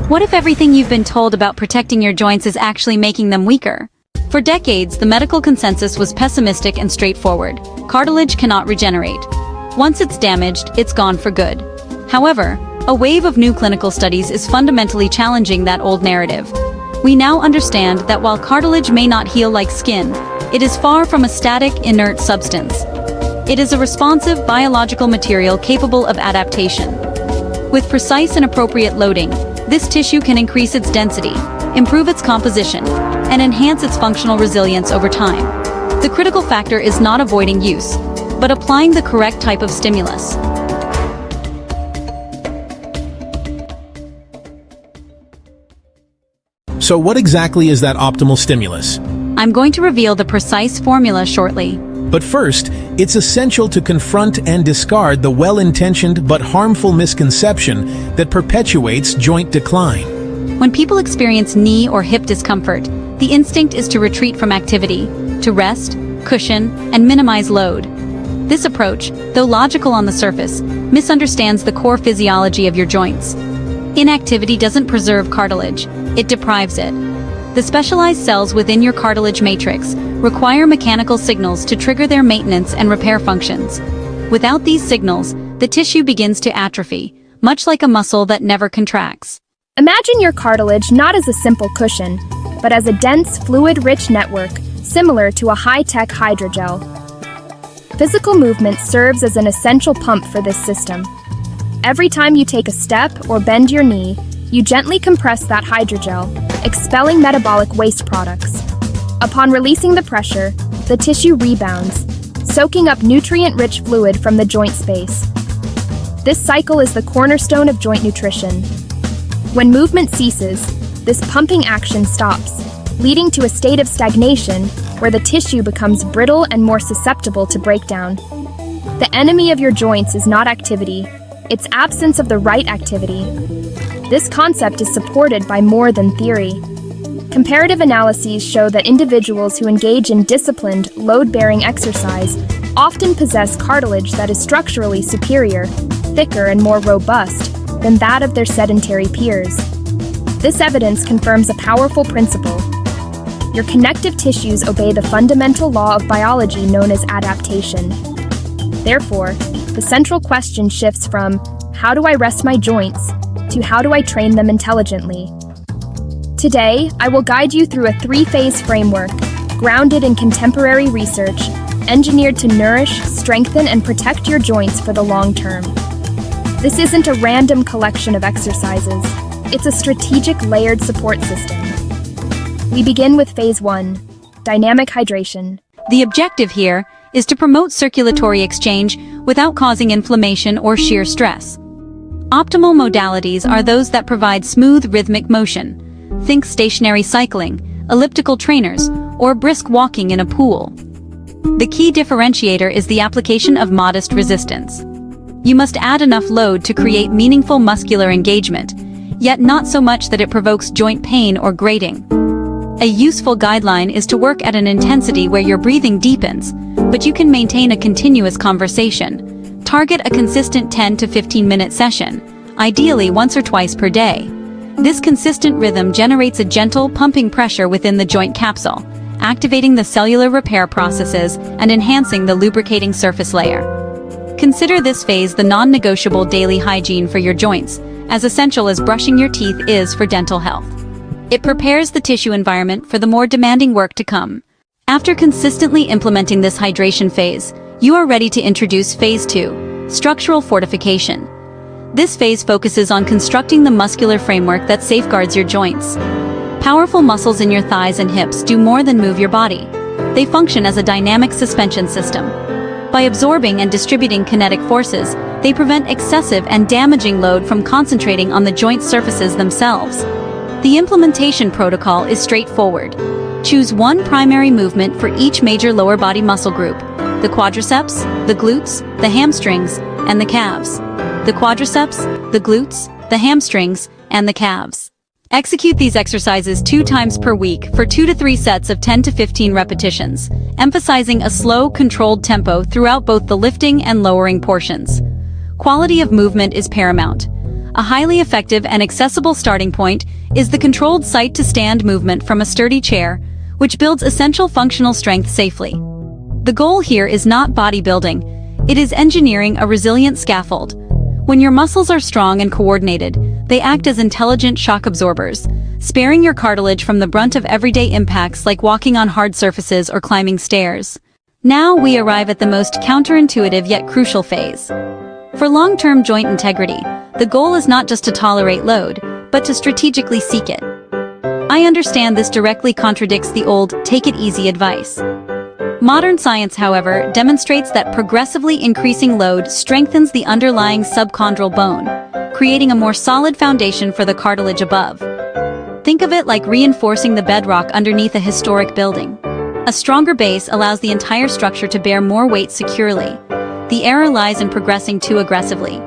What if everything you've been told about protecting your joints is actually making them weaker? For decades, the medical consensus was pessimistic and straightforward. Cartilage cannot regenerate. Once it's damaged, it's gone for good. However, a wave of new clinical studies is fundamentally challenging that old narrative. We now understand that while cartilage may not heal like skin, it is far from a static, inert substance. It is a responsive, biological material capable of adaptation. With precise and appropriate loading, this tissue can increase its density, improve its composition, and enhance its functional resilience over time. The critical factor is not avoiding use, but applying the correct type of stimulus. So what exactly is that optimal stimulus? I'm going to reveal the precise formula shortly. But first, it's essential to confront and discard the well-intentioned but harmful misconception that perpetuates joint decline. When people experience knee or hip discomfort, the instinct is to retreat from activity, to rest, cushion, and minimize load. This approach, though logical on the surface, misunderstands the core physiology of your joints. Inactivity doesn't preserve cartilage, it deprives it. The specialized cells within your cartilage matrix require mechanical signals to trigger their maintenance and repair functions. Without these signals, the tissue begins to atrophy, much like a muscle that never contracts. Imagine your cartilage not as a simple cushion, but as a dense, fluid-rich network, similar to a high-tech hydrogel. Physical movement serves as an essential pump for this system. Every time you take a step or bend your knee, you gently compress that hydrogel, expelling metabolic waste products. Upon releasing the pressure, the tissue rebounds, soaking up nutrient-rich fluid from the joint space. This cycle is the cornerstone of joint nutrition. When movement ceases, this pumping action stops, leading to a state of stagnation where the tissue becomes brittle and more susceptible to breakdown. The enemy of your joints is not activity, it's absence of the right activity. This concept is supported by more than theory. Comparative analyses show that individuals who engage in disciplined, load-bearing exercise often possess cartilage that is structurally superior, thicker and more robust than that of their sedentary peers. This evidence confirms a powerful principle. Your connective tissues obey the fundamental law of biology known as adaptation. Therefore, the central question shifts from, how do I rest my joints, to how do I train them intelligently? Today, I will guide you through a three-phase framework, grounded in contemporary research, engineered to nourish, strengthen, and protect your joints for the long term. This isn't a random collection of exercises. It's a strategic, layered support system. We begin with Phase 1, dynamic hydration. The objective here is to promote circulatory exchange without causing inflammation or shear stress. Optimal modalities are those that provide smooth rhythmic motion. Think stationary cycling, elliptical trainers, or brisk walking in a pool. The key differentiator is the application of modest resistance. You must add enough load to create meaningful muscular engagement, yet not so much that it provokes joint pain or grating. A useful guideline is to work at an intensity where your breathing deepens, but you can maintain a continuous conversation. Target a consistent 10 to 15-minute session, ideally once or twice per day. This consistent rhythm generates a gentle, pumping pressure within the joint capsule, activating the cellular repair processes and enhancing the lubricating surface layer. Consider this phase the non-negotiable daily hygiene for your joints, as essential as brushing your teeth is for dental health. It prepares the tissue environment for the more demanding work to come. After consistently implementing this hydration phase, you are ready to introduce Phase 2, structural fortification. This phase focuses on constructing the muscular framework that safeguards your joints. Powerful muscles in your thighs and hips do more than move your body. They function as a dynamic suspension system. By absorbing and distributing kinetic forces, they prevent excessive and damaging load from concentrating on the joint surfaces themselves. The implementation protocol is straightforward. Choose one primary movement for each major lower body muscle group: the quadriceps, the glutes, the hamstrings, and the calves. The quadriceps, the glutes, the hamstrings, and the calves. Execute these exercises 2 times per week for 2 to 3 sets of 10 to 15 repetitions, emphasizing a slow, controlled tempo throughout both the lifting and lowering portions. Quality of movement is paramount. A highly effective and accessible starting point is the controlled site-to-stand movement from a sturdy chair, which builds essential functional strength safely. The goal here is not bodybuilding, it is engineering a resilient scaffold. When your muscles are strong and coordinated, they act as intelligent shock absorbers, sparing your cartilage from the brunt of everyday impacts like walking on hard surfaces or climbing stairs. Now we arrive at the most counterintuitive yet crucial phase. For long-term joint integrity, the goal is not just to tolerate load, but to strategically seek it. I understand this directly contradicts the old "take it easy" advice. Modern science, however, demonstrates that progressively increasing load strengthens the underlying subchondral bone, creating a more solid foundation for the cartilage above. Think of it like reinforcing the bedrock underneath a historic building. A stronger base allows the entire structure to bear more weight securely. The error lies in progressing too aggressively.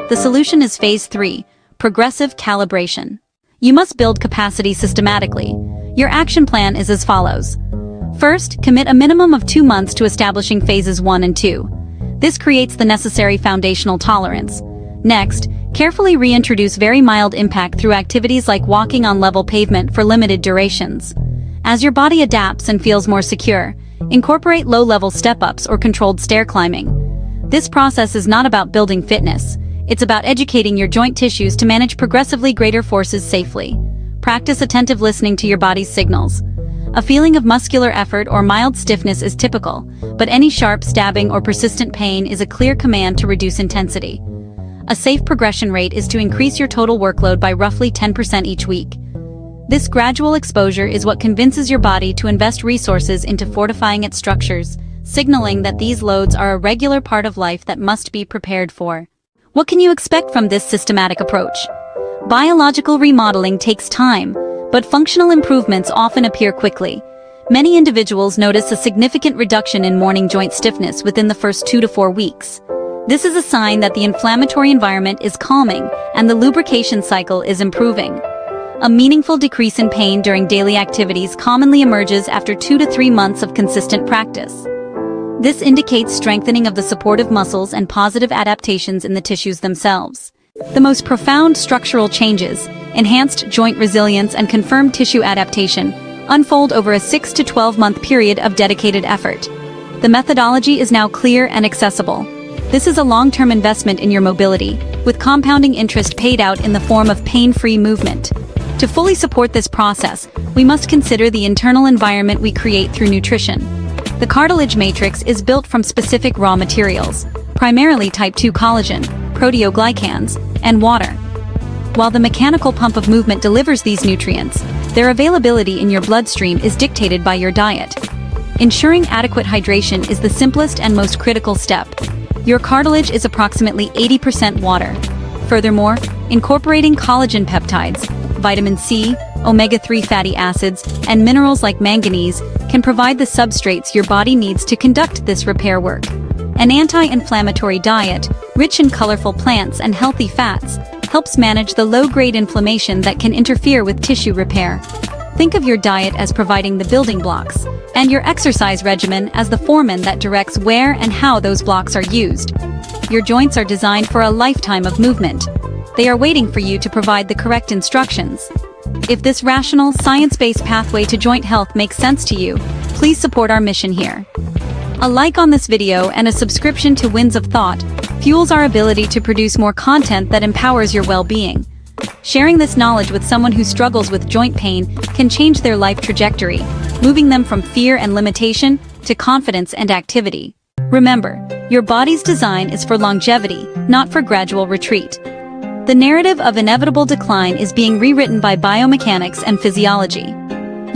The solution is Phase 3, progressive calibration. You must build capacity systematically. Your action plan is as follows. First, commit a minimum of 2 months to establishing phases 1 and 2. This creates the necessary foundational tolerance. Next, carefully reintroduce very mild impact through activities like walking on level pavement for limited durations. As your body adapts and feels more secure, incorporate low-level step-ups or controlled stair climbing. This process is not about building fitness. It's about educating your joint tissues to manage progressively greater forces safely. Practice attentive listening to your body's signals. A feeling of muscular effort or mild stiffness is typical, but any sharp stabbing or persistent pain is a clear command to reduce intensity. A safe progression rate is to increase your total workload by roughly 10% each week. This gradual exposure is what convinces your body to invest resources into fortifying its structures, signaling that these loads are a regular part of life that must be prepared for. What can you expect from this systematic approach? Biological remodeling takes time, but functional improvements often appear quickly. Many individuals notice a significant reduction in morning joint stiffness within the first 2 to 4 weeks. This is a sign that the inflammatory environment is calming and the lubrication cycle is improving. A meaningful decrease in pain during daily activities commonly emerges after 2 to 3 months of consistent practice. This indicates strengthening of the supportive muscles and positive adaptations in the tissues themselves. The most profound structural changes, enhanced joint resilience and confirmed tissue adaptation, unfold over a 6 to 12-month period of dedicated effort. The methodology is now clear and accessible. This is a long-term investment in your mobility, with compounding interest paid out in the form of pain-free movement. To fully support this process, we must consider the internal environment we create through nutrition. The cartilage matrix is built from specific raw materials, primarily type 2 collagen, proteoglycans, and water. While the mechanical pump of movement delivers these nutrients, their availability in your bloodstream is dictated by your diet. Ensuring adequate hydration is the simplest and most critical step. Your cartilage is approximately 80% water. Furthermore, incorporating collagen peptides, vitamin C, omega-3 fatty acids, and minerals like manganese can provide the substrates your body needs to conduct this repair work. An anti-inflammatory diet, rich in colorful plants and healthy fats, helps manage the low-grade inflammation that can interfere with tissue repair. Think of your diet as providing the building blocks, and your exercise regimen as the foreman that directs where and how those blocks are used. Your joints are designed for a lifetime of movement. They are waiting for you to provide the correct instructions. If this rational, science-based pathway to joint health makes sense to you, please support our mission here. A like on this video and a subscription to Winds of Thought fuels our ability to produce more content that empowers your well-being. Sharing this knowledge with someone who struggles with joint pain can change their life trajectory, moving them from fear and limitation to confidence and activity. Remember, your body's design is for longevity, not for gradual retreat. The narrative of inevitable decline is being rewritten by biomechanics and physiology.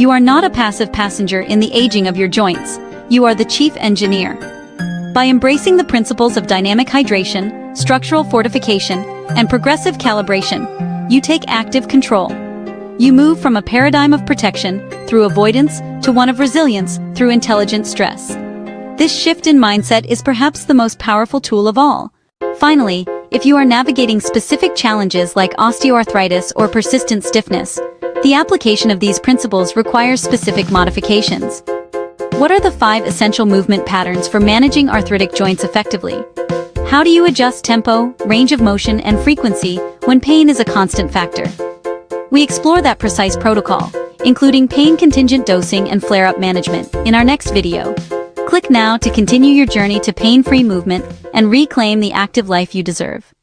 You are not a passive passenger in the aging of your joints. You are the chief engineer. By embracing the principles of dynamic hydration, structural fortification, and progressive calibration, you take active control. You move from a paradigm of protection through avoidance to one of resilience through intelligent stress. This shift in mindset is perhaps the most powerful tool of all. Finally, if you are navigating specific challenges like osteoarthritis or persistent stiffness, the application of these principles requires specific modifications. What are the 5 essential movement patterns for managing arthritic joints effectively? How do you adjust tempo, range of motion, and frequency when pain is a constant factor. We explore that precise protocol, including pain-contingent dosing and flare-up management, in our next video. Click now to continue your journey to pain-free movement and reclaim the active life you deserve.